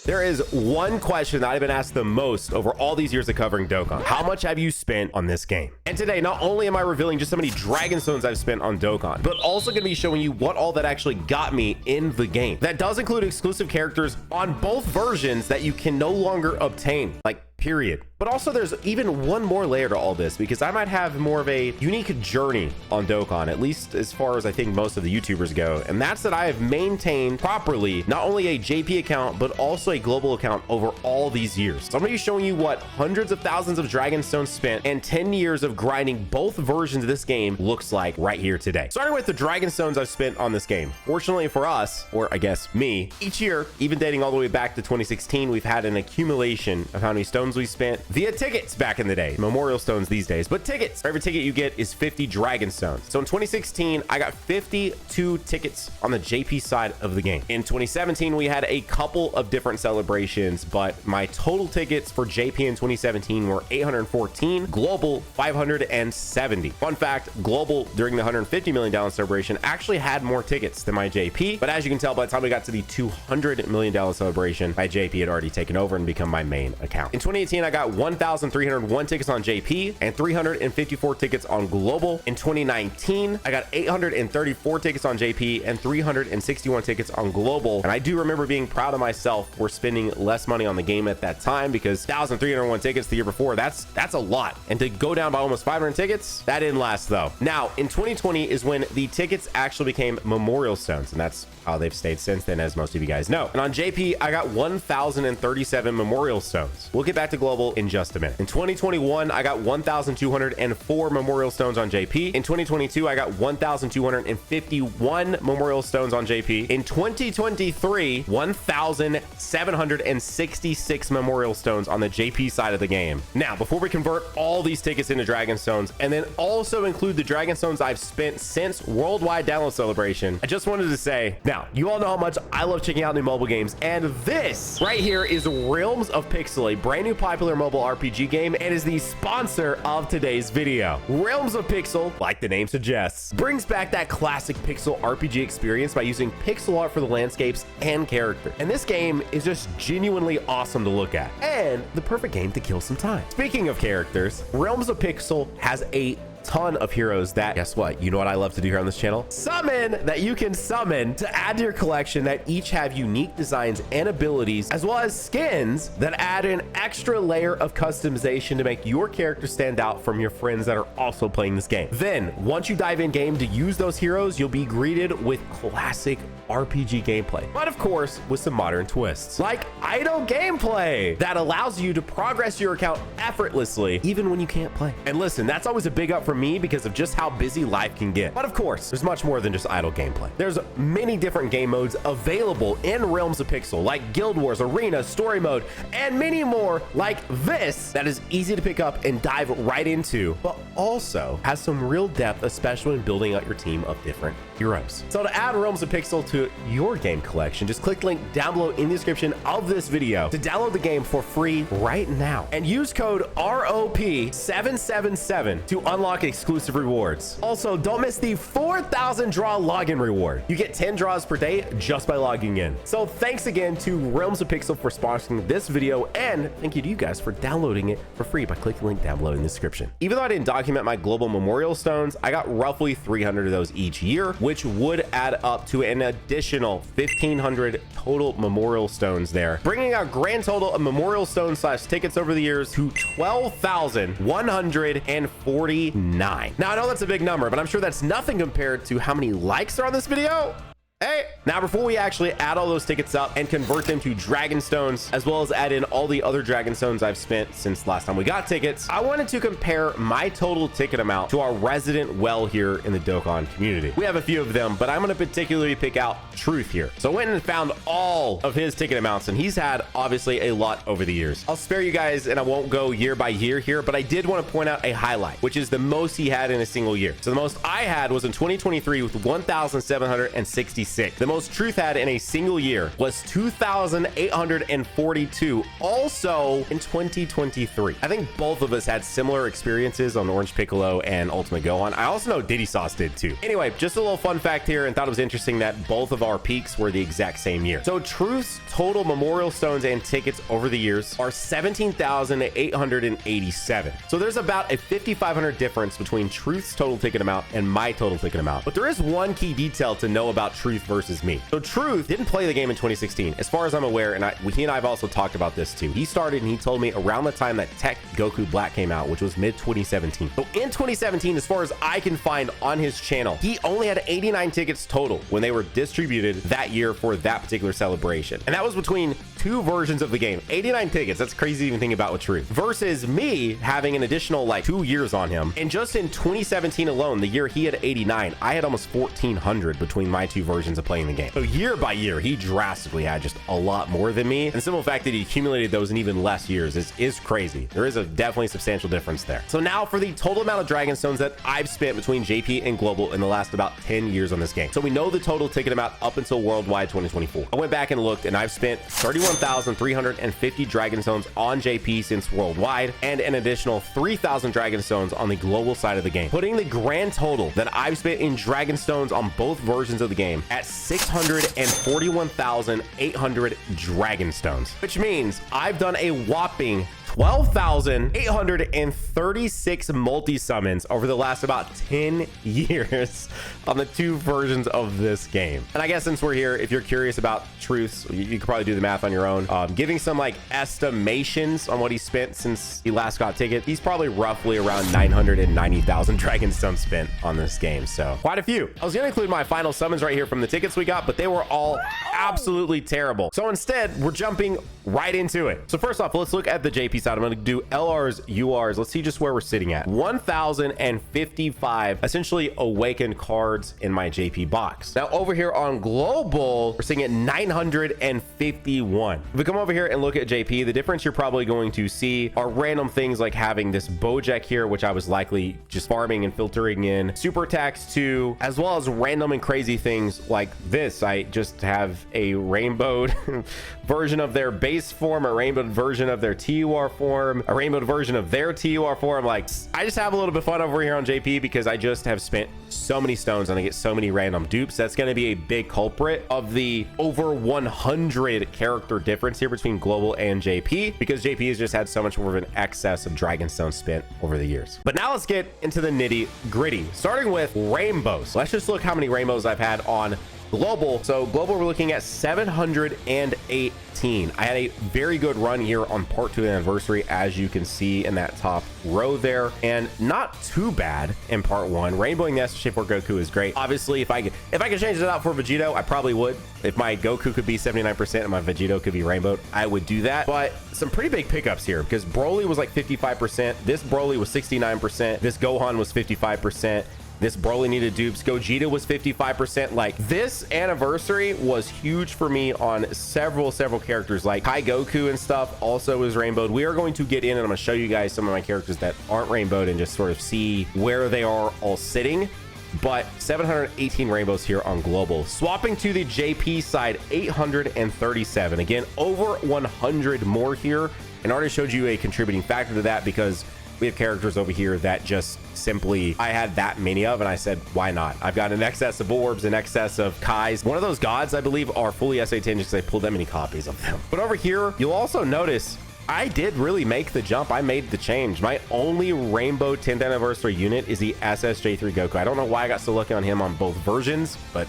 There is one question that I've been asked the most over all these years of covering Dokkan. How much have you spent on this game? And today, not only am I revealing just how many Dragon Stones I've spent on Dokkan, but also going to be showing you what all that actually got me in the game. That does include exclusive characters on both versions that you can no longer obtain, like period. But also there's even one more layer to all this, because I might have more of a unique journey on Dokkan, at least as far as I think most of the YouTubers go. And that's that I have maintained properly not only a JP account, but also a global account over all these years. So I'm going to be showing you what hundreds of thousands of Dragon Stones spent and 10 years of grinding both versions of this game looks like right here today. Starting with the Dragon Stones I've spent on this game. Fortunately for us, or I guess me, each year, even dating all the way back to 2016, we've had an accumulation of how many stones we spent via tickets back in the day. Memorial stones these days, but tickets. For every ticket you get is 50 Dragon Stones. So in 2016, I got 52 tickets on the JP side of the game. In 2017, we had a couple of different celebrations, but my total tickets for JP in 2017 were 814, global 570. Fun fact, global during the $150 million celebration actually had more tickets than my JP, but as you can tell, by the time we got to the $200 million celebration, my JP had already taken over and become my main account. In 2018, I got 1,301 tickets on JP and 354 tickets on global. In 2019, I got 834 tickets on JP and 361 tickets on global. And I do remember being proud of myself for spending less money on the game at that time, because 1,301 tickets the year before, that's a lot. And to go down by almost 500 tickets, that didn't last though. Now, in 2020 is when the tickets actually became Memorial Stones, and that's how they've stayed since then, as most of you guys know. And on JP, I got 1,037 Memorial Stones. We'll get back to global in just a minute. In 2021, I got 1,204 Memorial Stones on JP. In 2022, I got 1,251 Memorial Stones on JP. In 2023, 1,766 Memorial Stones on the JP side of the game. Now, before we convert all these tickets into Dragon Stones, and then also include the Dragon Stones I've spent since Worldwide Download Celebration, I just wanted to say, now, you all know how much I love checking out new mobile games, and this right here is Realms of Pixel, a brand new popular mobile RPG game, and is the sponsor of today's video. Realms of Pixel, like the name suggests, brings back that classic pixel RPG experience by using pixel art for the landscapes and character. And this game is just genuinely awesome to look at, and the perfect game to kill some time. Speaking of characters, Realms of Pixel has a ton of heroes that, guess what, you know what I love to do here on this channel? Summon, that you can summon to add to your collection, that each have unique designs and abilities, as well as skins that add an extra layer of customization to make your character stand out from your friends that are also playing this game. Then once you dive in game to use those heroes, you'll be greeted with classic RPG gameplay, but of course with some modern twists, like idle gameplay that allows you to progress your account effortlessly even when you can't play. And listen, that's always a big up for me because of just how busy life can get. But of course, there's much more than just idle gameplay. There's many different game modes available in Realms of Pixel, like Guild Wars, Arena, Story Mode, and many more like this that is easy to pick up and dive right into, but also has some real depth, especially when building out your team of different heroes. So to add Realms of Pixel to your game collection, just click the link down below in the description of this video to download the game for free right now, and use code ROP777 to unlock exclusive rewards. Also, don't miss the 4,000 draw login reward. You get 10 draws per day just by logging in. So thanks again to Realms of Pixel for sponsoring this video, and thank you to you guys for downloading it for free by clicking the link down below in the description. Even though I didn't document my global Memorial Stones, I got roughly 300 of those each year, which would add up to an additional 1,500 total Memorial Stones there, bringing our grand total of Memorial Stones / tickets over the years to 12,149. Now, I know that's a big number, but I'm sure that's nothing compared to how many likes are on this video. Hey, now before we actually add all those tickets up and convert them to Dragon Stones, as well as add in all the other Dragon Stones I've spent since last time we got tickets, I wanted to compare my total ticket amount to our resident well here in the Dokkan community. We have a few of them, but I'm going to particularly pick out Truth here. So I went and found all of his ticket amounts, and he's had obviously a lot over the years. I'll spare you guys and I won't go year by year here, but I did want to point out a highlight, which is the most he had in a single year. So the most I had was in 2023 with 1,766 66. The most Truth had in a single year was 2,842, also in 2023. I think both of us had similar experiences on Orange Piccolo and Ultimate Gohan. I also know Diddy Sauce did too. Anyway, just a little fun fact here, and thought it was interesting that both of our peaks were the exact same year. So Truth's total memorial stones and tickets over the years are 17,887. So there's about a 5,500 difference between Truth's total ticket amount and my total ticket amount. But there is one key detail to know about Truth versus me. So Truth didn't play the game in 2016, as far as I'm aware, and he and I have also talked about this too. He started and he told me around the time that Tech Goku Black came out, which was mid 2017. So in 2017, as far as I can find on his channel, he only had 89 tickets total when they were distributed that year for that particular celebration. And that was between two versions of the game. 89 tickets, that's crazy to even think about with Truth. Versus me having an additional like 2 years on him. And just in 2017 alone, the year he had 89, I had almost 1,400 between my two versions of playing the game. So year by year, he drastically had just a lot more than me. And the simple fact that he accumulated those in even less years is crazy. There is a definitely substantial difference there. So now for the total amount of Dragon Stones that I've spent between JP and Global in the last about 10 years on this game. So we know the total ticket amount up until Worldwide 2024. I went back and looked, and I've spent 31,350 Dragon Stones on JP since Worldwide, and an additional 3,000 Dragon Stones on the global side of the game, putting the grand total that I've spent in Dragon Stones on both versions of the game at 641,800 Dragon Stones, which means I've done a whopping 12,836 multi-summons over the last about 10 years on the two versions of this game. And I guess since we're here, if you're curious about Truths, you could probably do the math on your own. Giving some like estimations on what he spent since he last got ticket, he's probably roughly around 990,000 Dragon Stones spent on this game. So quite a few. I was going to include my final summons right here from the tickets we got, but they were all absolutely terrible. So instead, we're jumping right into it. So first off, let's look at the JP side. I'm going to do LRs, URs. Let's see just where we're sitting at. 1,055 essentially awakened cards in my JP box. Now over here on Global, we're sitting at 951. If we come over here and look at JP, the difference you're probably going to see are random things like having this Bojack here, which I was likely just farming and filtering in, super attacks too, as well as random and crazy things like this. I just have a rainbowed version of their base form, a rainbowed version of their TUR form, a rainbowed version of their TUR form. Like, I just have a little bit of fun over here on JP because I just have spent so many stones and I get so many random dupes. That's going to be a big culprit of the over 100 character difference here between Global and JP, because JP has just had so much more of an excess of Dragon Stones spent over the years. But now let's get into the nitty gritty, starting with rainbows. Let's just look how many rainbows I've had on Global. So Global, we're looking at 718. I had a very good run here on part 2 anniversary, as you can see in that top row there, and not too bad in part 1. Rainbowing the Shape for Goku is great. Obviously, if I could change it out for Vegito, I probably would. If my Goku could be 79% and my Vegito could be rainbowed, I would do that. But some pretty big pickups here, because Broly was like 55%. This Broly was 69%. This Gohan was 55%. This Broly needed dupes. Gogeta was 55%. Like, this anniversary was huge for me on several characters, like Kai Goku and stuff also was rainbowed. We are going to get in and I'm going to show you guys some of my characters that aren't rainbowed and just sort of see where they are all sitting. But 718 rainbows here on Global. Swapping to the JP side, 837. Again, over 100 more here. And I already showed you a contributing factor to that, because we have characters over here that just simply I had that many of, and I said, why not? I've got an excess of orbs, an excess of Kais. One of those gods, I believe, are fully SA10 because I pulled that many copies of them. But over here, you'll also notice I did really make the jump. I made the change. My only rainbow 10th anniversary unit is the SSJ3 Goku. I don't know why I got so lucky on him on both versions, but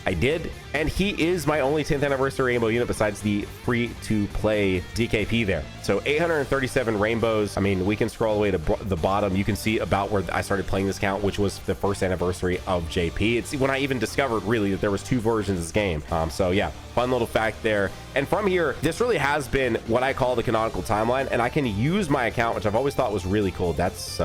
I did. And he is my only 10th anniversary rainbow unit besides the free-to-play DKP there. So 837 rainbows. I mean, we can scroll all the way to the bottom. You can see about where I started playing this count, which was the first anniversary of JP. It's when I even discovered really that there was 2 versions of this game. So yeah, fun little fact there. And from here, this really has been what I call the canonical timeline, and I can use my account, which I've always thought was really cool. That's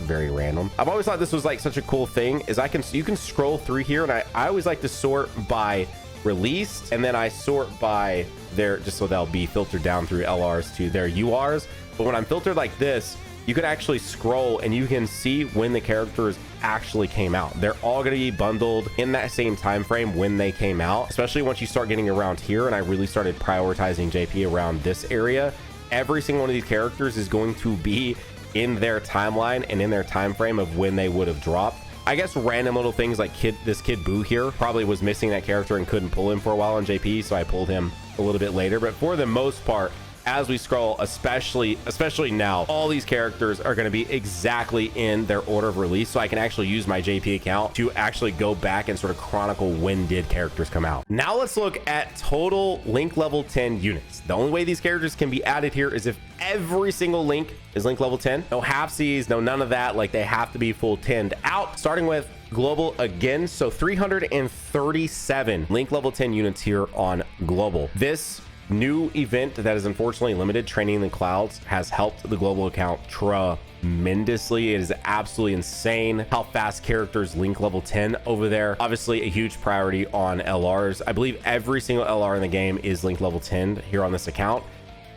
very random. I've always thought this was like such a cool thing, is you can scroll through here, and I always like to sort by released, and then I sort by their, just so they'll be filtered down through LRs to their URs. But when I'm filtered like this, you could actually scroll and you can see when the characters actually came out. They're all going to be bundled in that same time frame when they came out, especially once you start getting around here. And I really started prioritizing JP around this area. Every single one of these characters is going to be in their timeline and in their time frame of when they would have dropped. I guess random little things like this kid Boo here probably was missing that character and couldn't pull him for a while on JP, so I pulled him a little bit later. But for the most part, as we scroll, especially now, all these characters are going to be exactly in their order of release, so I can actually use my JP account to actually go back and sort of chronicle when did characters come out. Now let's look at total link level 10 units. The only way these characters can be added here is if every single link is link level 10. No halfsies, no none of that. Like, they have to be full 10'd out, starting with global again. So 337 link level 10 units here on global. This new event that is unfortunately limited, Training in the Clouds, has helped the global account tremendously. It is absolutely insane how fast characters link level 10 over there. Obviously a huge priority on LRs. I believe every single LR in the game is link level 10 here on this account.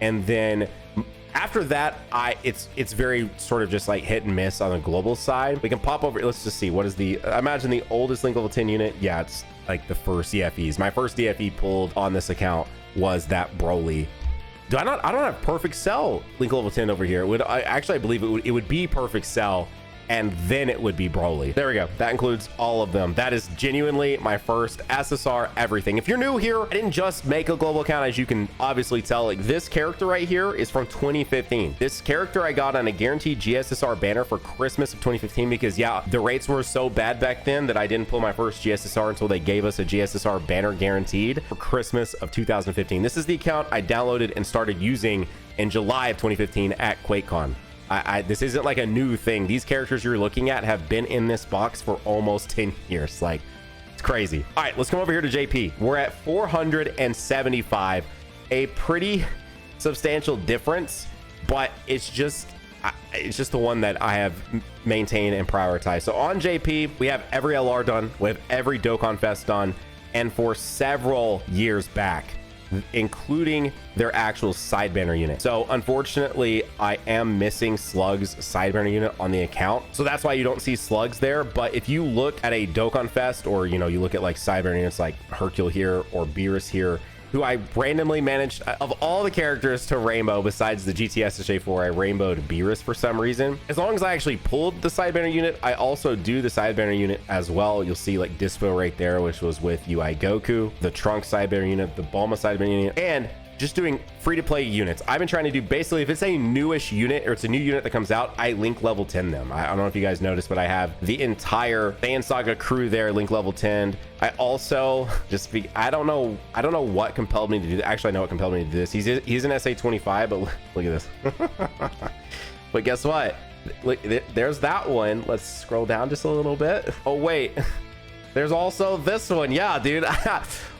And then after that, it's very sort of just like hit and miss on the global side. We can pop over, let's just see, what is I imagine the oldest link level 10 unit. Yeah, it's like the first DFEs. My first DFE pulled on this account was that Broly. I don't have perfect cell link level 10 over here. I believe it would be perfect cell, and then it would be Broly. There we go. That includes all of them. That is genuinely my first SSR everything. If you're new here, I didn't just make a global account, as you can obviously tell. Like, this character right here is from 2015. This character I got on a guaranteed GSSR banner for Christmas of 2015, because yeah, the rates were so bad back then that I didn't pull my first GSSR until they gave us a GSSR banner guaranteed for Christmas of 2015. This is the account I downloaded and started using in July of 2015 at QuakeCon. This isn't like a new thing. These characters you're looking at have been in this box for almost 10 years. Like, it's crazy. All right, let's come over here to JP. We're at 475, a pretty substantial difference, but it's just the one that I have maintained and prioritized. So on JP, we have every LR done, we have every Dokkan Fest done, and for several years back, including their actual side banner unit. So unfortunately, I am missing Slug's side banner unit on the account, so that's why you don't see Slugs there. But if you look at a Dokkan Fest, or you look at like side banner units like Hercule here or Beerus here, who I randomly managed, of all the characters to rainbow besides the GTS SJ4, I rainbowed Beerus for some reason. As long as I actually pulled the side banner unit, I also do the side banner unit as well. You'll see like Dispo right there, which was with UI Goku, the Trunks side banner unit, the Bulma side banner unit, and just doing free-to-play units. I've been trying to do, basically, if it's a newish unit or it's a new unit that comes out, I link level 10 them. I don't know if you guys noticed, but I have the entire Saiyan Saga crew there link level 10. I also I don't know what compelled me to do that. Actually, I know what compelled me to do this. He's an SA25, but look at this. But guess what? Look, there's that one. Let's scroll down just a little bit. Oh wait, there's also this one. Yeah, dude.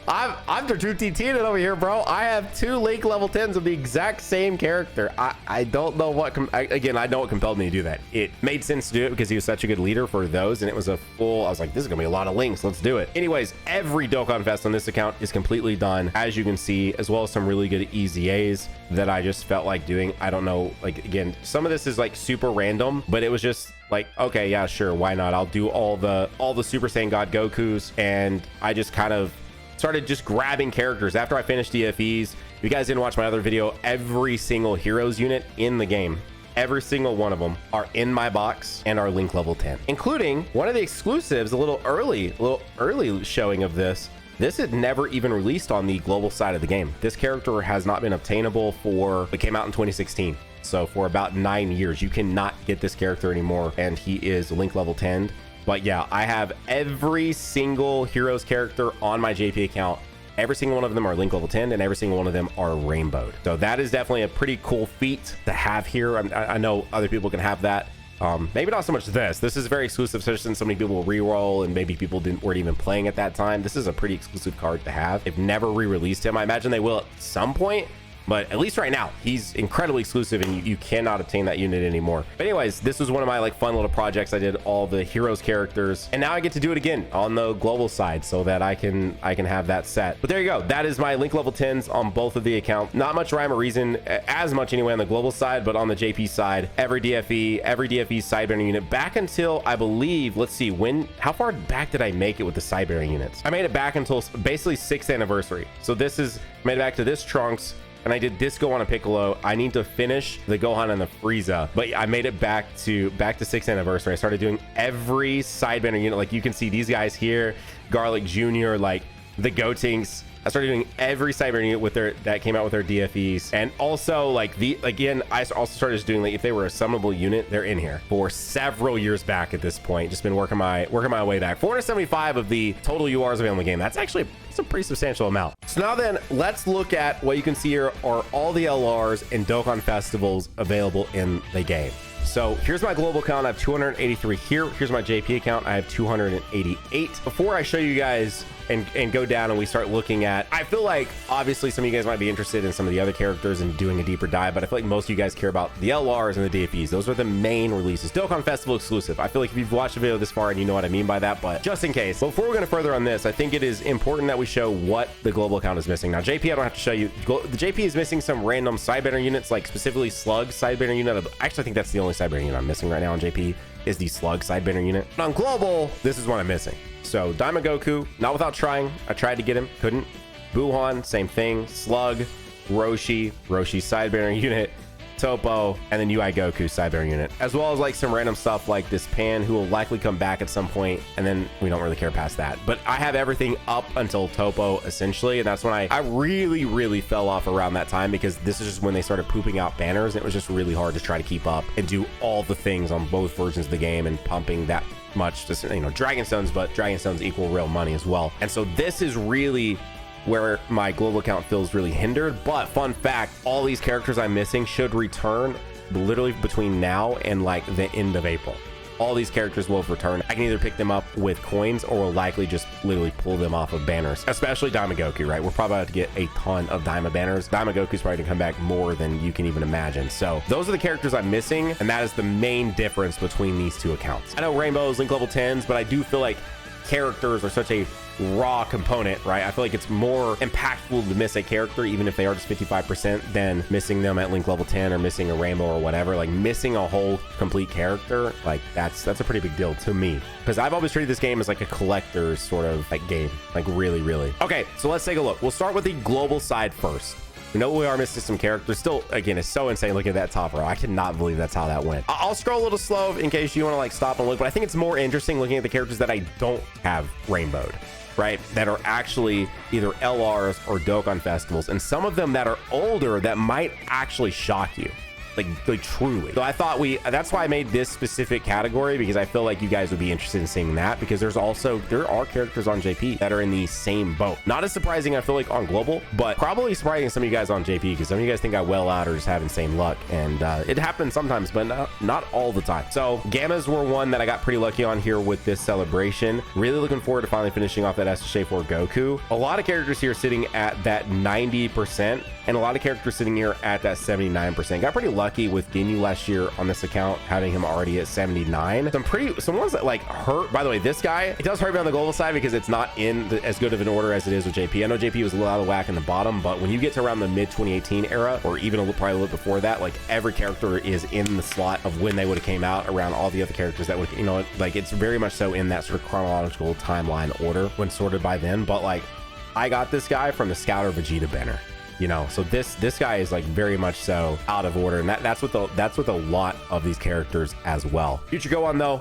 I'm the true TT over here, bro. I have two link level 10s of the exact same character. I don't know what again, I know what compelled me to do that. It made sense to do it because he was such a good leader for those, and it was I was like, this is gonna be a lot of links, let's do it. Anyways, every Dokkan Fest on this account is completely done, as you can see, as well as some really good EZAs that I just felt like doing. I don't know, like, again, some of this is like super random, but it was just like, okay, yeah, sure, why not? I'll do all the Super Saiyan God Gokus, and I just kind of started just grabbing characters after I finished DFEs. If you guys didn't watch my other video, every single heroes unit in the game, every single one of them are in my box and are link level 10, including one of the exclusives, a little early showing of this. This had never even released on the global side of the game. This character has not been obtainable it came out in 2016. So for about 9 years, you cannot get this character anymore, and he is link level 10. But yeah, I have every single heroes character on my JP account. Every single one of them are link level 10, and every single one of them are rainbowed. So that is definitely a pretty cool feat to have here. I know other people can have that. Maybe not so much this. This is very exclusive, especially since so many people re-roll and maybe people weren't even playing at that time. This is a pretty exclusive card to have. They've never re-released him. I imagine they will at some point, but at least right now he's incredibly exclusive and you cannot obtain that unit anymore. But anyways, this was one of my like fun little projects. I did all the heroes characters, and now I get to do it again on the global side so that I can have that set. But there you go. That is my link level 10s on both of the accounts. Not much rhyme or reason, as much anyway on the global side, but on the JP side, every DFE sidebearing unit back until I believe, let's see, how far back did I make it with the sidebearing units? I made it back until basically 6th anniversary. So this is made it back to this Trunks, and I did this Gohan and Piccolo. I need to finish the Gohan and the Frieza, but I made it back to 6th anniversary. I started doing every sidebanner unit. Like you can see these guys here, Garlic Jr., like the Gotenks. I started doing every sidebanner unit that came out with their DFEs. And also like I also started just doing like if they were a summonable unit, they're in here for several years back at this point. Just been working my way back. 475 of the total URs available in the game. That's actually a pretty substantial amount. So now then, let's look at what you can see here are all the LRs and Dokkan festivals available in the game. So here's my global count. I have 283 here. Here's my JP account. I have 288. Before I show you guys and go down and we start looking at, I feel like obviously some of you guys might be interested in some of the other characters and doing a deeper dive, but I feel like most of you guys care about the LRs and the DFEs. Those are the main releases. Dokkan Festival exclusive. I feel like if you've watched the video this far and you know what I mean by that, but just in case, before we're going to further on this, I think it is important that we show what the global account is missing. Now JP, I don't have to show you. The JP is missing some random sidebanner units, like specifically Slug sidebanner unit. Actually, I think that's the only sidebanner unit I'm missing right now on JP is the Slug sidebanner unit. But on global, this is what I'm missing. So Daima Goku, not without trying. I tried to get him, couldn't. Buhan, same thing. Slug, Roshi sidebearing unit, Topo, and then UI Goku sidebearing unit, as well as like some random stuff like this Pan, who will likely come back at some point, and then we don't really care past that. But I have everything up until Topo essentially, and that's when I really fell off around that time, because this is just when they started pooping out banners, and it was just really hard to try to keep up and do all the things on both versions of the game and pumping that much, just, you know, Dragon Stones, but Dragon Stones equal real money as well. And so this is really where my global account feels really hindered. But fun fact, all these characters I'm missing should return literally between now and like the end of April. All these characters will return. I can either pick them up with coins or will likely just literally pull them off of banners, especially Daima Goku, right? We're probably about to get a ton of Daima banners. Daima Goku's probably gonna come back more than you can even imagine. So those are the characters I'm missing, and that is the main difference between these two accounts. I know Rainbow's link level 10s, but I do feel like characters are such a raw component, right? I feel like it's more impactful to miss a character, even if they are just 55%, than missing them at link level 10 or missing a rainbow or whatever. Like missing a whole complete character, like that's a pretty big deal to me, because I've always treated this game as like a collector's sort of like game, like really. Okay, so let's take a look. We'll start with the global side first. We know we are missing some characters. Still, again, it's so insane looking at that top row. I cannot believe that's how that went. I'll scroll a little slow in case you want to like stop and look, but I think it's more interesting looking at the characters that I don't have rainbowed, right? That are actually either LRs or Dokkan festivals, and some of them that are older that might actually shock you. Like truly. So I thought that's why I made this specific category, because I feel like you guys would be interested in seeing that, because there are characters on JP that are in the same boat. Not as surprising, I feel like, on global, but probably surprising some of you guys on JP, because some of you guys think I well out or just have insane luck, and it happens sometimes, but not all the time. So Gammas were one that I got pretty lucky on here with this celebration. Really looking forward to finally finishing off that SSJ4 Goku. A lot of characters here sitting at that 90%, and a lot of characters sitting here at that 79%. Got pretty lucky with Ginyu last year on this account, having him already at 79. Some ones that like hurt. By the way, this guy, it does hurt me on the global side because it's not in as good of an order as it is with JP. I know JP was a little out of whack in the bottom, but when you get to around the mid 2018 era, or even probably a little before that, like every character is in the slot of when they would have came out around all the other characters that would, you know, like it's very much so in that sort of chronological timeline order when sorted by then. But like I got this guy from the Scouter Vegeta banner. You know, so this guy is like very much so out of order, and that's with a lot of these characters as well. Future Gohan though,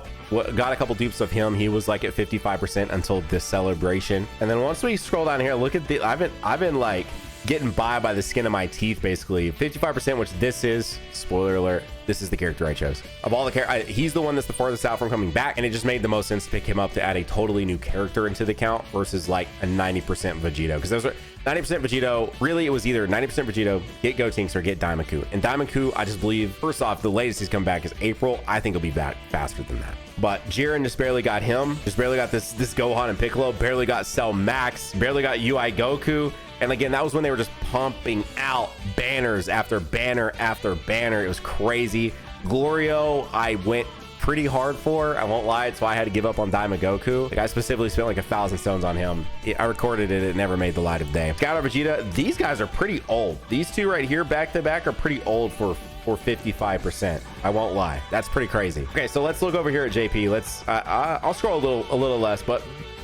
got a couple dupes of him. He was like at 55% until this celebration, and then once we scroll down here, look at the I've been like getting by the skin of my teeth, basically 55%, which this is, spoiler alert, this is the character I chose of all the characters. He's the one that's the farthest out from coming back, and it just made the most sense to pick him up to add a totally new character into the count versus like a 90% Vegito, because those are 90% Vegito. Really, it was either 90% Vegito, get Gotenks, or get Daimaku. And Daimaku, I just believe, first off, the latest he's come back is April. I think he'll be back faster than that. But Jiren just barely got him. Just barely got this Gohan and Piccolo. Barely got Cell Max. Barely got UI Goku. And again, that was when they were just pumping out banners after banner after banner. It was crazy. Glorio, I went pretty hard for, I won't lie. That's why I had to give up on Daima Goku. Like, I specifically spent like 1,000 stones on him. I recorded it. It never made the light of day. Scout or Vegeta, these guys are pretty old. These two right here, back to back, are pretty old for 55%. I won't lie. That's pretty crazy. Okay, so let's look over here at JP. Let's I'll scroll a little less, but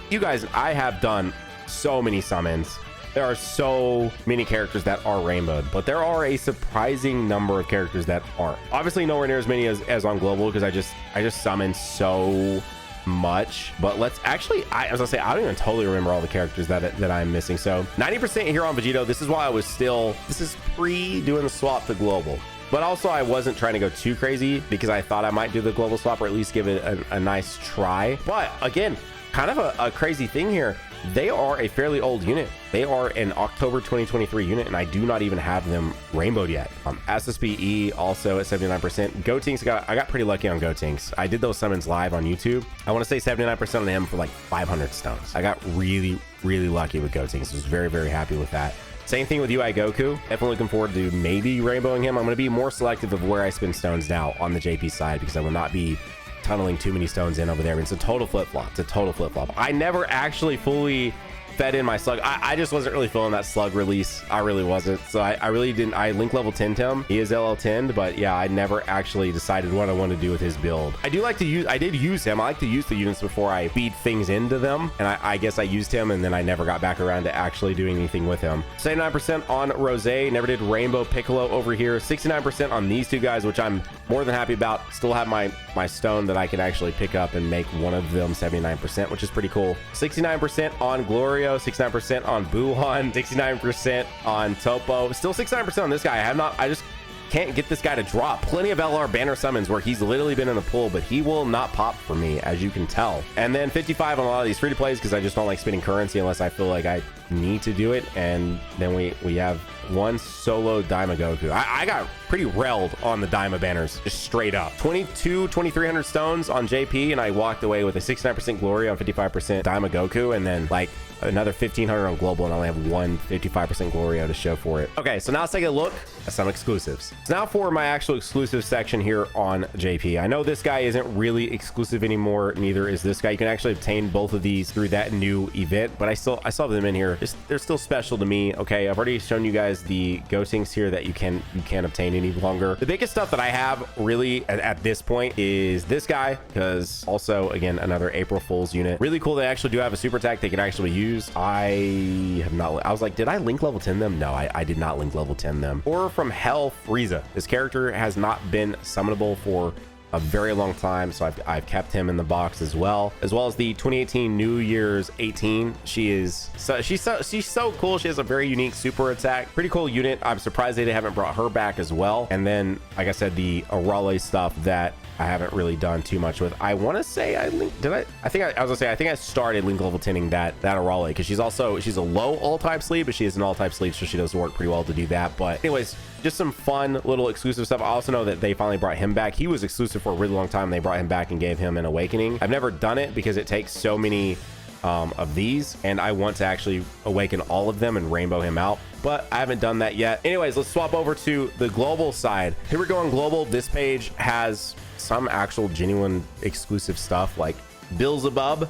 you guys, I have done so many summons. There are so many characters that are rainbowed, but there are a surprising number of characters that aren't. Obviously nowhere near as many as on global, because I just summoned so much. But let's actually, as I say, I don't even totally remember all the characters that I'm missing. So 90% here on Vegito. This is why I was still, this is pre doing the swap to global. But also I wasn't trying to go too crazy because I thought I might do the global swap or at least give it a nice try. But again, kind of a crazy thing here. They are a fairly old unit. They are an October 2023 unit, and I do not even have them rainbowed yet. SSBE also at 79%. Gotenks, I got pretty lucky on Gotenks. I did those summons live on YouTube. I want to say 79% on him for like 500 stones. I got really, really lucky with Gotenks. I was very, very happy with that. Same thing with UI Goku. Definitely looking forward to maybe rainbowing him. I'm going to be more selective of where I spend stones now on the JP side because I will not be tunneling too many stones in over there. I mean, it's a total flip-flop. It's a total flip-flop. I never actually fully fed in my slug. I just wasn't really feeling that slug release. I really wasn't. So I really didn't. I link level 10 him. He is LL10'd, but yeah, I never actually decided what I wanted to do with his build. I did use him. I like to use the units before I feed things into them. And I guess I used him and then I never got back around to actually doing anything with him. 79% on Rose. Never did Rainbow Piccolo over here. 69% on these two guys, which I'm more than happy about. Still have my stone that I can actually pick up and make one of them 79%, which is pretty cool. 69% on Glorio. 69% on Buhan, 69% on Topo, still 69% on this guy. I just can't get this guy to drop. Plenty of LR banner summons where he's literally been in the pool, but he will not pop for me, as you can tell. And then 55 on a lot of these free to plays because I just don't like spending currency unless I feel like I need to do it. And then we have one solo Daima Goku. I got pretty railed on the Daima banners, just straight up. 2,300 stones on JP, and I walked away with a 69% Glory on 55% Daima Goku, and then like another 1,500 on global, and I only have one 55% Glorio to show for it. Okay, so now let's take a look at some exclusives. So now for my actual exclusive section here on JP. I know this guy isn't really exclusive anymore, neither is this guy. You can actually obtain both of these through that new event, but I still have them in here. They're still special to me. Okay, I've already shown you guys the Gotenks here that you can't obtain any longer. The biggest stuff that I have really at this point is this guy, because also again another April Fool's unit. Really cool. They actually do have a super attack they can actually use. I have not. I was like, did I link level 10 them? No, I did not link level 10 them. Or from Hell, Frieza. This character has not been summonable for a very long time, so I've kept him in the box as well as the 2018 New Year's 18. She's so cool. She has a very unique super attack, pretty cool unit. I'm surprised they haven't brought her back as well. And then, like I said, the Arale stuff that I haven't really done too much with. I want to say I started link level 10ing that Arale because she's a low all type sleeve, but she is an all type sleeve, so she does work pretty well to do that. But anyways, just some fun little exclusive stuff. I also know that they finally brought him back. He was exclusive for a really long time. They brought him back and gave him an awakening. I've never done it because it takes so many of these, and I want to actually awaken all of them and rainbow him out, but I haven't done that yet. Anyways, let's swap over to the global side. Here we go on global. This page has some actual genuine exclusive stuff like Beelzebub,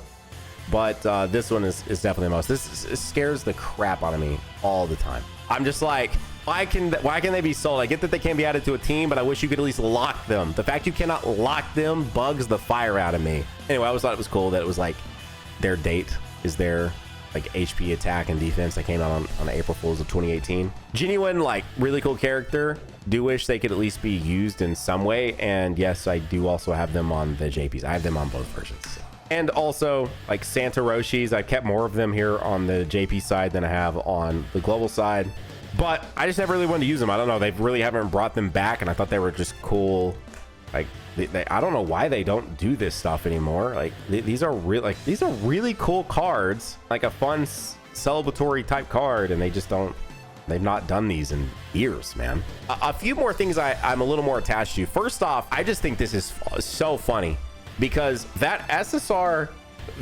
but this one is definitely the most. This scares the crap out of me all the time. I'm just like, why can they be sold? I get that they can be added to a team, but I wish you could at least lock them. The fact you cannot lock them bugs the fire out of me. Anyway, I always thought it was cool that it was like their date is their like HP attack and defense that came out on April Fools of 2018. Genuine, like really cool character. Do wish they could at least be used in some way. And yes, I do also have them on the JPs. I have them on both versions. And also like Santa Roshis. I kept more of them here on the JP side than I have on the global side, but I just never really wanted to use them. I don't know. They really haven't brought them back, and I thought they were just cool. Like I don't know why they don't do this stuff anymore. Like these are really cool cards, like a fun celebratory type card, and they've not done these in years, man. A few more things I'm a little more attached to. First off, I just think this is so funny because that SSR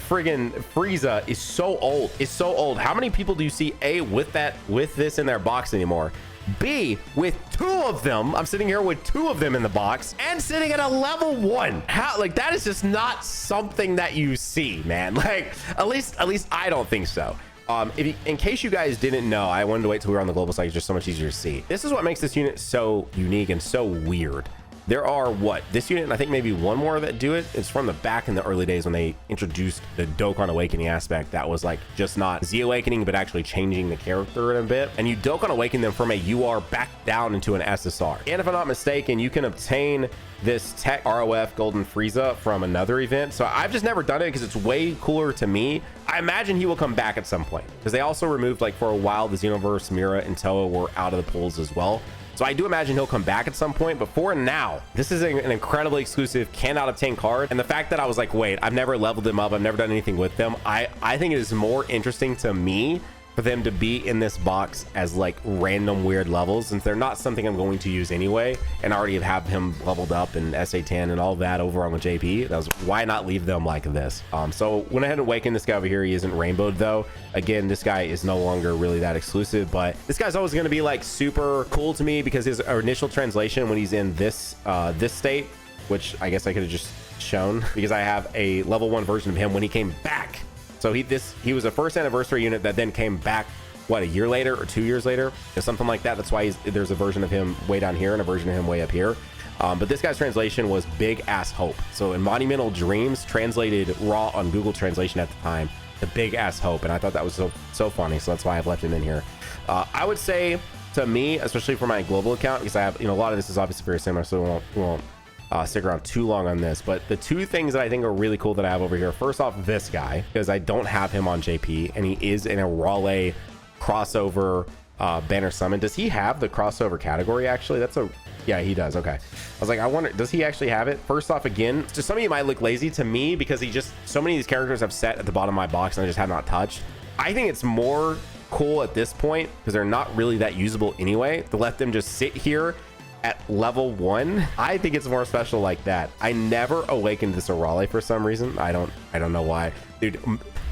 friggin' Frieza is so old. It's so old. How many people do you see A, with this in their box anymore? B, with 2 of them. I'm sitting here with 2 of them in the box and sitting at a level 1. How, like, that is just not something that you see, man. Like, at least I don't think so. In case you guys didn't know, I wanted to wait till we were on the global side. It's just so much easier to see. This is what makes this unit so unique and so weird. There are this unit, and I think maybe one more that do it. It's from the back in the early days when they introduced the Dokkan Awakening aspect. That was like just not Z Awakening, but actually changing the character in a bit. And you Dokkan Awaken them from a UR back down into an SSR. And if I'm not mistaken, you can obtain this Tech ROF Golden Frieza from another event. So I've just never done it because it's way cooler to me. I imagine he will come back at some point because they also removed, like, for a while, the Xenoverse, Mira, and Toa were out of the pools as well. So I do imagine he'll come back at some point, but for now, this is an incredibly exclusive, cannot obtain card. And the fact that I was like, wait, I've never leveled them up, I've never done anything with them, I think it is more interesting to me for them to be in this box as like random weird levels, since they're not something I'm going to use anyway, and I already have him leveled up in SA10 and all that over on the JP. That was why not leave them like this. So went ahead and awakened this guy over here. He isn't rainbowed though. Again, this guy is no longer really that exclusive, but this guy's always going to be like super cool to me because his initial translation when he's in this this state, which I guess I could have just shown because I have a level 1 version of him when he came back. So he was a first anniversary unit that then came back, what, a year later or 2 years later or something like that. That's why there's a version of him way down here and a version of him way up here. But this guy's translation was Big Ass Hope. So in Monumental Dreams, translated raw on Google Translation at the time, the Big Ass Hope. And I thought that was so funny. So that's why I've left him in here. I would say to me, especially for my global account, because I have, a lot of this is obviously very similar, so we won't stick around too long on this, but the 2 things that I think are really cool that I have over here, first off, this guy, because I don't have him on JP and he is in a Raleigh crossover banner summon. Does he have the crossover category? Actually, yeah, he does. Okay, I was like, I wonder, does he actually have it? First off, again, just some of you might look lazy to me because so many of these characters have set at the bottom of my box and I just have not touched. I think it's more cool at this point because they're not really that usable anyway, to let them just sit here at level 1. I think it's more special like that. I never awakened this Arale for some reason. I don't know why, dude.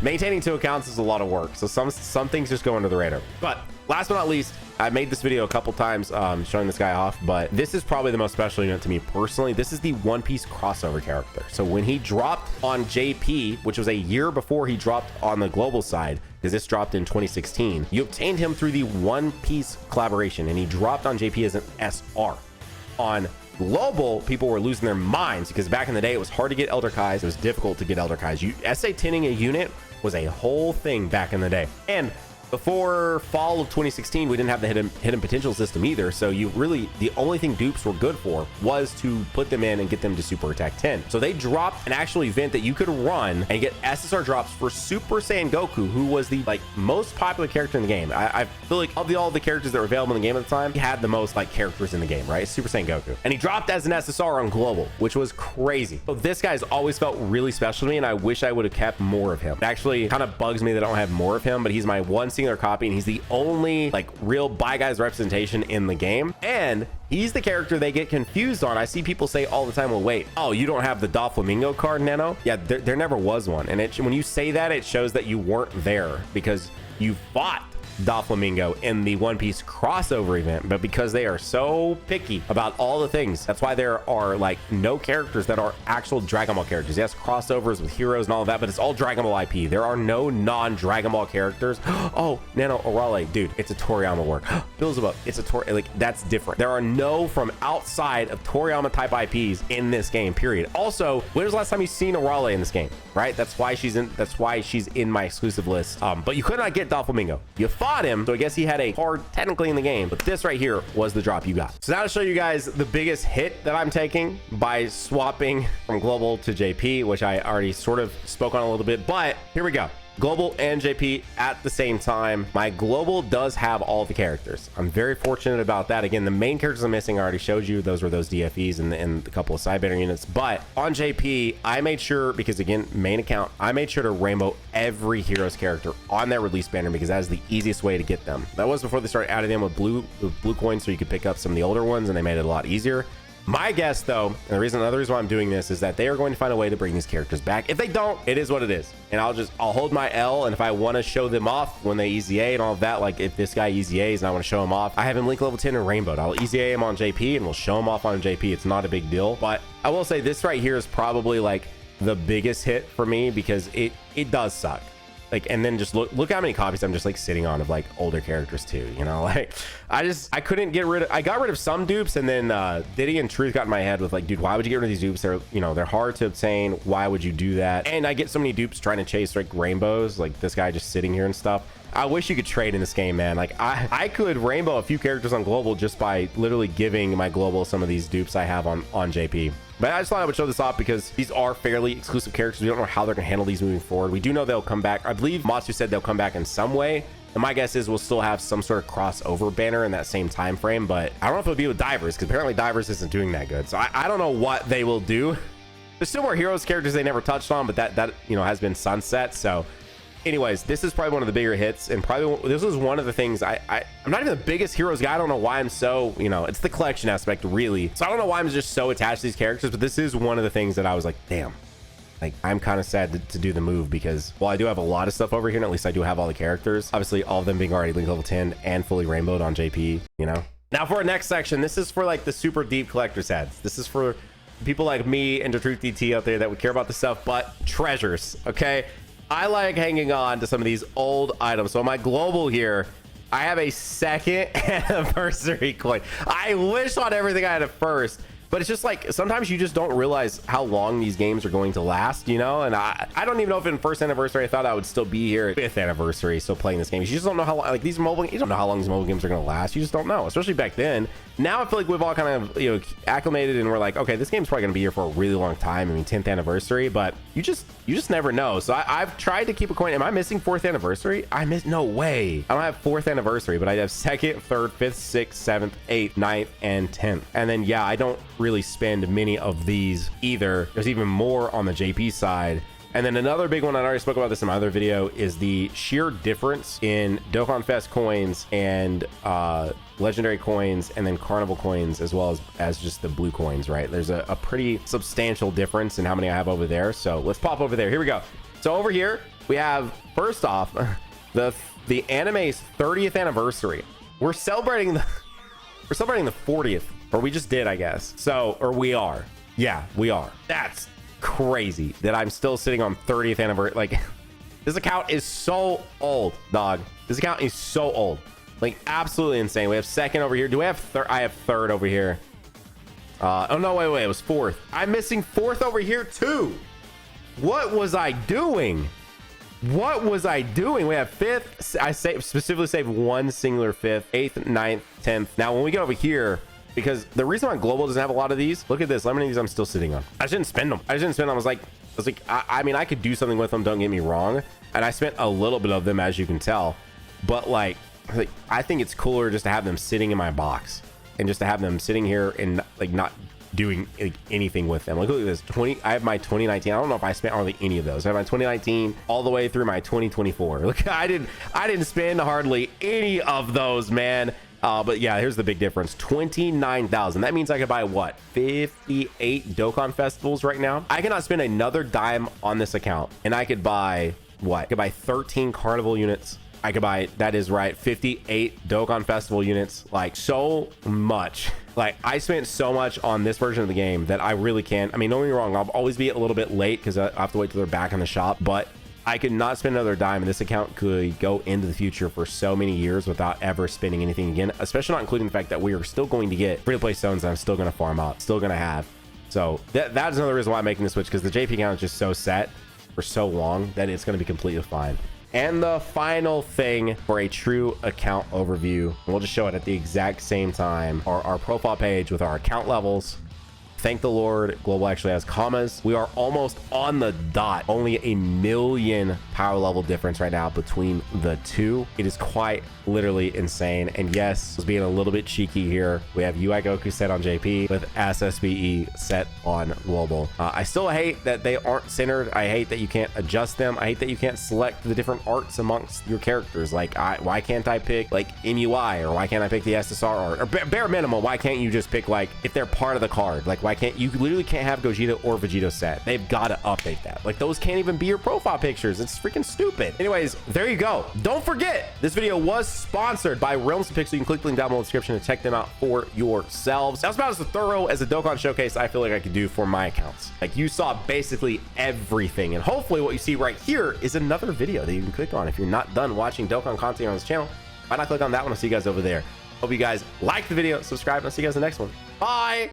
Maintaining 2 accounts is a lot of work, so some things just go under the radar. But last but not least, I made this video a couple times showing this guy off, but this is probably the most special unit to me personally. This is the One Piece crossover character. So when he dropped on JP, which was a year before he dropped on the global side, because this dropped in 2016, you obtained him through the One Piece collaboration, and he dropped on JP as an SR. On global, people were losing their minds because back in the day it was hard to get Elder Kais. It was difficult to get Elder Kais. SA10ing a unit was a whole thing back in the day. And before fall of 2016, we didn't have the hidden potential system either. So the only thing dupes were good for was to put them in and get them to super attack 10. So they dropped an actual event that you could run and get SSR drops for Super Saiyan Goku, who was the most popular character in the game. I feel like of all the characters that were available in the game at the time, he had the most characters in the game, right? Super Saiyan Goku. And he dropped as an SSR on global, which was crazy. So this guy's always felt really special to me, and I wish I would have kept more of him. It actually kind of bugs me that I don't have more of him, but he's my one singular copy, and he's the only real Bye Guys representation in the game, and he's the character they get confused on. I see people say all the time, well, wait, oh, you don't have the Doflamingo card, Nano? Yeah, there never was one. And when you say that, it shows that you weren't there because you fought Doflamingo in the One Piece crossover event, but because they are so picky about all the things, that's why there are no characters that are actual Dragon Ball characters. Yes, crossovers with heroes and all of that, but it's all Dragon Ball IP. There are no non-Dragon Ball characters. Oh, Nano Arale, dude, it's a Toriyama work. Beelzebub, it's a that's different. There are no from outside of Toriyama type IPs in this game, period. Also, when was the last time you seen Arale in this game? Right, that's why she's in my exclusive list. But you could not get Doflamingo. You fought him, so I guess he had a card technically in the game, but this right here was the drop you got. So now to show you guys the biggest hit that I'm taking by swapping from global to JP, which I already sort of spoke on a little bit, but here we go. Global and JP at the same time. My global does have all the characters. I'm very fortunate about that. Again, the main characters I'm missing I already showed you. Those were those DFEs and a couple of side banner units. But on JP, I made sure, because again, main account, I made sure to rainbow every hero's character on their release banner because that is the easiest way to get them. That was before they started adding them with blue coins so you could pick up some of the older ones, and they made it a lot easier. My guess, though, and another reason why I'm doing this is that they are going to find a way to bring these characters back. If they don't, it is what it is. And I'll hold my L. And if I want to show them off when they easy A and all of that, like if this guy easy A's and I want to show him off, I have him link level 10 and rainbowed. I'll easy A him on JP and we'll show him off on JP. It's not a big deal. But I will say this right here is probably like the biggest hit for me because it does suck. Like, and then just look how many copies I'm just like sitting on of like older characters too, you know. Like I couldn't get rid of, I got rid of some dupes, and then Diddy and Truth got in my head with like, dude, why would you get rid of these dupes? They're, you know, they're hard to obtain. Why would you do that? And I get so many dupes trying to chase like rainbows, like this guy just sitting here and stuff. I wish you could trade in this game, man. Like I could rainbow a few characters on global just by literally giving my global some of these dupes I have on JP. But I just thought I would show this off because these are fairly exclusive characters. We don't know how they're gonna handle these moving forward. We do know they'll come back. I believe Matsu said they'll come back in some way. And my guess is we'll still have some sort of crossover banner in that same time frame. But I don't know if it'll be with Divers because apparently Divers isn't doing that good. So I don't know what they will do. There's still more Heroes characters they never touched on, but that you know has been sunset. So anyways, this is probably one of the bigger hits, and probably this was one of the things I'm not even the biggest Heroes guy. I don't know why I'm so, you know, it's the collection aspect really. So I don't know why I'm just so attached to these characters, but this is one of the things that I was like, damn, like I'm kind of sad to do the move because while I do have a lot of stuff over here, and at least I do have all the characters, obviously all of them being already link level 10 and fully rainbowed on JP, you know. Now for our next section, this is for like the super deep collector's heads. This is for people like me and Truth DT out there that would care about this stuff, but treasures, okay? I like hanging on to some of these old items. So my global here, I have a second anniversary coin. I wish on everything I had at first, but it's just like sometimes you just don't realize how long these games are going to last, you know. And I don't even know if in first anniversary I thought I would still be here at fifth anniversary still playing this game. You just don't know how long, like these mobile, you don't know how long these mobile games are going to last. You just don't know, especially back then. Now I feel like we've all kind of, you know, acclimated and we're like, okay, this game's probably going to be here for a really long time. I mean, 10th anniversary, but you just never know. So I've tried to keep a coin. Am I missing 4th anniversary? No way. I don't have 4th anniversary, but I have 2nd, 3rd, 5th, 6th, 7th, 8th, 9th, and 10th. And then, yeah, I don't really spend many of these either. There's even more on the JP side. And then another big one, I already spoke about this in my other video, is the sheer difference in Dokkan Fest coins and legendary coins and then carnival coins, as well as just the blue coins, right? There's a pretty substantial difference in how many I have over there. So let's pop over there. Here we go. So over here we have, first off, the anime's 30th anniversary. We're celebrating the 40th, or we just did, I guess. So, or we are. Yeah, we are. That's crazy that I'm still sitting on 30th anniversary. Like, this account is so old, dog. This account is so old, like absolutely insane. We have 2nd over here. Do we have third? I have 3rd over here. Oh no, wait, it was 4th. I'm missing 4th over here too. What was I doing? What was I doing? We have 5th. I specifically saved one singular 5th, 8th, 9th, 10th. Now when we get over here, because the reason why global doesn't have a lot of these, look at this, how many of these I'm still sitting on. I shouldn't spend them. I was like, I mean, I could do something with them, don't get me wrong, and I spent a little bit of them, as you can tell, but like I think it's cooler just to have them sitting in my box and just to have them sitting here and like not doing like anything with them. Like, look at this, I have my 2019. I don't know if I spent hardly any of those. I have my 2019 all the way through my 2024. Look, I didn't spend hardly any of those, man. But yeah, here's the big difference. 29,000. That means I could buy what, 58 Dokkan festivals right now. I cannot spend another dime on this account, and I could buy what? I could buy 13 carnival units. I could buy, that is right, 58 Dokkan festival units. Like, so much. Like, I spent so much on this version of the game that I really can't. I mean, don't get me wrong, I'll always be a little bit late because I have to wait till they're back in the shop, but I could not spend another dime, and this account could go into the future for so many years without ever spending anything again, especially not including the fact that we are still going to get free-to-play stones that I'm still going to farm up, still going to have. So that's another reason why I'm making the switch, because the JP account is just so set for so long that it's going to be completely fine. And the final thing for a true account overview, and we'll just show it at the exact same time, our profile page with our account levels, Thank the Lord, global actually has commas. We are almost on the dot. Only a million power level difference right now between the two. It is quite literally insane. And yes, I was being a little bit cheeky here. We have UI Goku set on JP with SSBE set on global. I still hate that they aren't centered. I hate that you can't adjust them. I hate that you can't select the different arts amongst your characters. Like, why can't I pick like MUI, or why can't I pick the SSR art? Or bare minimum, why can't you just pick like if they're part of the card? Like, why can't you literally can't have Gogeta or Vegito set? They've got to update that. Like, those can't even be your profile pictures. It's freaking stupid. Anyways, there you go. Don't forget, this video was sponsored by Realms of Pixel. You can click the link down below in the description to check them out for yourselves. That was about as thorough as a Dokkan showcase I feel like I could do for my accounts. Like, you saw basically everything, and hopefully what you see right here is another video that you can click on if you're not done watching Dokkan content on this channel. Why not click on that one? I'll see you guys over there. Hope you guys like the video, subscribe, and I'll see you guys in the next one. Bye.